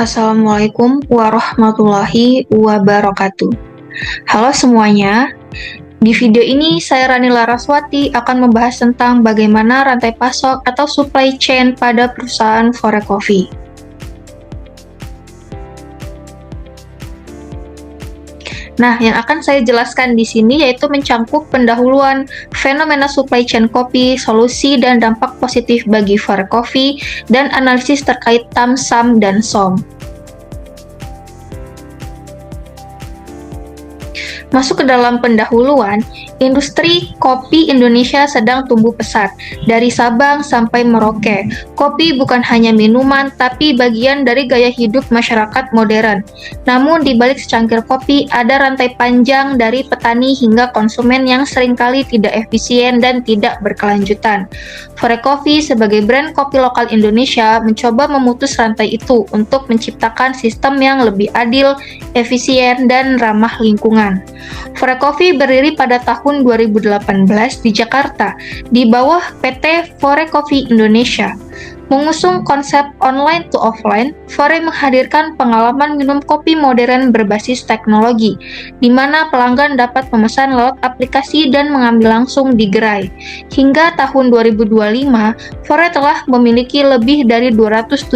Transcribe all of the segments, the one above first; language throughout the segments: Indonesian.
Assalamualaikum warahmatullahi wabarakatuh. Halo semuanya, di video ini saya Rani Laraswati akan membahas tentang bagaimana rantai pasok atau supply chain pada perusahaan Forecoffee. Nah, yang akan saya jelaskan di sini yaitu mencangkup pendahuluan fenomena supply chain kopi, solusi dan dampak positif bagi Forecoffee, dan analisis terkait TAM, SAM, dan SOM. Masuk ke dalam pendahuluan, industri kopi Indonesia sedang tumbuh pesat. Dari Sabang sampai Merauke, kopi bukan hanya minuman, tapi bagian dari gaya hidup masyarakat modern. Namun, di balik secangkir kopi, ada rantai panjang dari petani hingga konsumen yang seringkali tidak efisien dan tidak berkelanjutan. Forecoffee sebagai brand kopi lokal Indonesia mencoba memutus rantai itu untuk menciptakan sistem yang lebih adil, efisien, dan ramah lingkungan. Forecoffee berdiri pada tahun 2018 di Jakarta di bawah PT Forecoffee Indonesia. Mengusung konsep online to offline, Fore menghadirkan pengalaman minum kopi modern berbasis teknologi, di mana pelanggan dapat memesan lewat aplikasi dan mengambil langsung di gerai. Hingga tahun 2025, Fore telah memiliki lebih dari 217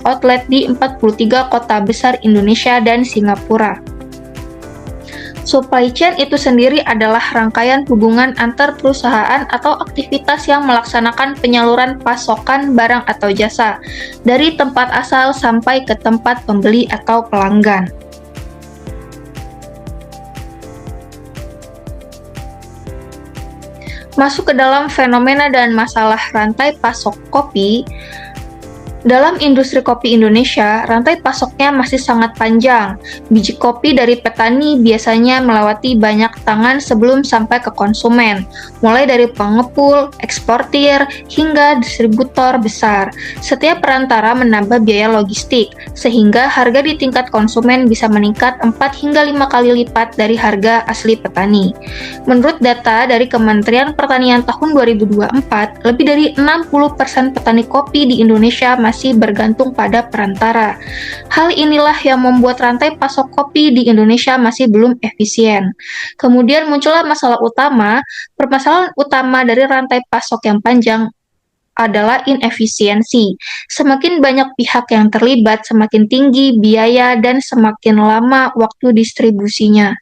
outlet di 43 kota besar Indonesia dan Singapura. Supply chain itu sendiri adalah rangkaian hubungan antar perusahaan atau aktivitas yang melaksanakan penyaluran pasokan barang atau jasa dari tempat asal sampai ke tempat pembeli atau pelanggan. Masuk ke dalam fenomena dan masalah rantai pasok kopi. Dalam industri kopi Indonesia, rantai pasoknya masih sangat panjang. Biji kopi dari petani biasanya melewati banyak tangan sebelum sampai ke konsumen, mulai dari pengepul, eksportir, hingga distributor besar. Setiap perantara menambah biaya logistik, sehingga harga di tingkat konsumen bisa meningkat 4 hingga 5 kali lipat dari harga asli petani. Menurut data dari Kementerian Pertanian tahun 2024, lebih dari 60% petani kopi di Indonesia masih bergantung pada perantara. Hal inilah yang membuat rantai pasok kopi di Indonesia masih belum efisien. Kemudian muncullah permasalahan utama dari rantai pasok yang panjang adalah inefisiensi. Semakin banyak pihak yang terlibat, semakin tinggi biaya dan semakin lama waktu distribusinya.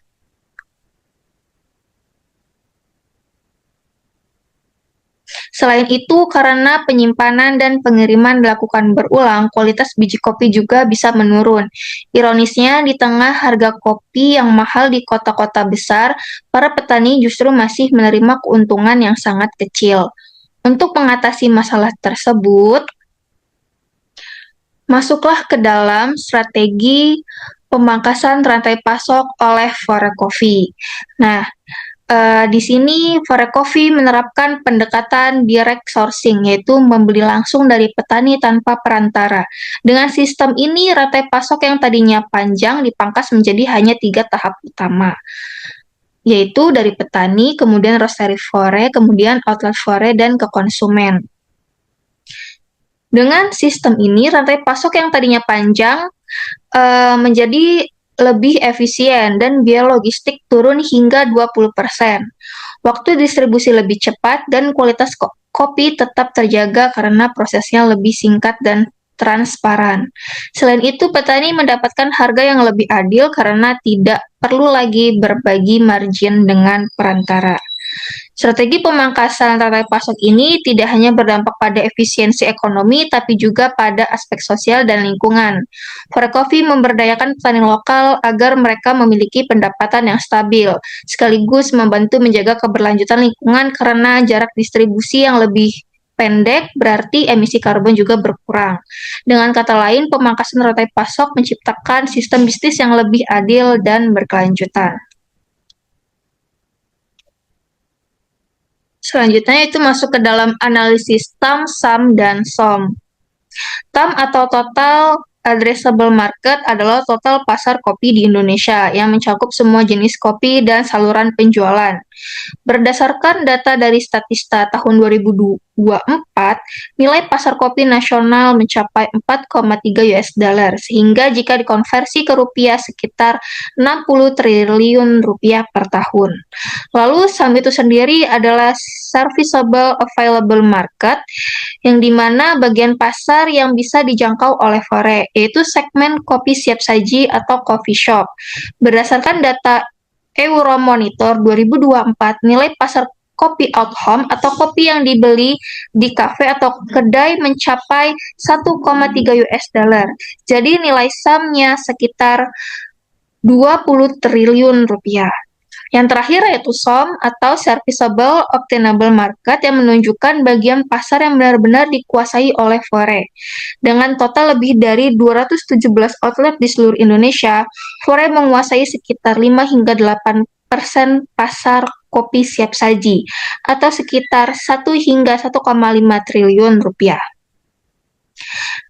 Selain itu, karena penyimpanan dan pengiriman dilakukan berulang, kualitas biji kopi juga bisa menurun. Ironisnya, di tengah harga kopi yang mahal di kota-kota besar, para petani justru masih menerima keuntungan yang sangat kecil. Untuk mengatasi masalah tersebut, masuklah ke dalam strategi pemangkasan rantai pasok oleh Forecoffee. Nah, di sini Forecoffee menerapkan pendekatan direct sourcing, yaitu membeli langsung dari petani tanpa perantara. Dengan sistem ini, rantai pasok yang tadinya panjang dipangkas menjadi hanya 3 tahap utama, yaitu dari petani, kemudian roastery Fore, kemudian outlet Fore, dan ke konsumen. Dengan sistem ini, rantai pasok yang tadinya panjang menjadi lebih efisien dan biaya logistik turun hingga 20%. Waktu distribusi lebih cepat dan kualitas kopi tetap terjaga karena prosesnya lebih singkat dan transparan. Selain itu, petani mendapatkan harga yang lebih adil karena tidak perlu lagi berbagi margin dengan perantara. Strategi pemangkasan rantai pasok ini tidak hanya berdampak pada efisiensi ekonomi, tapi juga pada aspek sosial dan lingkungan. Forecoffee memberdayakan petani lokal agar mereka memiliki pendapatan yang stabil, sekaligus membantu menjaga keberlanjutan lingkungan karena jarak distribusi yang lebih pendek berarti emisi karbon juga berkurang. Dengan kata lain, pemangkasan rantai pasok menciptakan sistem bisnis yang lebih adil dan berkelanjutan. Selanjutnya itu masuk ke dalam analisis TAM, SAM, dan SOM. TAM atau Total Addressable Market adalah total pasar kopi di Indonesia yang mencakup semua jenis kopi dan saluran penjualan. Berdasarkan data dari Statista tahun 2024, nilai pasar kopi nasional mencapai 4,3 US dollar, sehingga jika dikonversi ke rupiah sekitar 60 triliun rupiah per tahun. Lalu saham itu sendiri adalah serviceable available market, yang dimana bagian pasar yang bisa dijangkau oleh Fore, yaitu segmen kopi siap saji atau coffee shop. Berdasarkan data Euromonitor 2024, nilai pasar kopi out home atau kopi yang dibeli di kafe atau kedai mencapai 1,3 US dollar. Jadi nilai sahamnya sekitar 20 triliun rupiah. Yang terakhir yaitu SOM atau Serviceable Obtainable Market yang menunjukkan bagian pasar yang benar-benar dikuasai oleh Fore. Dengan total lebih dari 217 outlet di seluruh Indonesia, Fore menguasai sekitar 5 hingga 8% pasar kopi siap saji atau sekitar 1 hingga 1,5 triliun rupiah.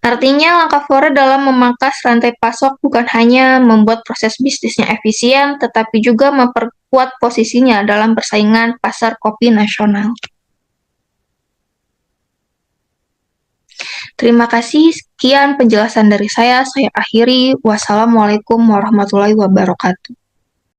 Artinya, langkah Fore dalam memangkas rantai pasok bukan hanya membuat proses bisnisnya efisien, tetapi juga memperkuat posisinya dalam persaingan pasar kopi nasional. Terima kasih, sekian penjelasan dari saya akhiri. Wassalamualaikum warahmatullahi wabarakatuh.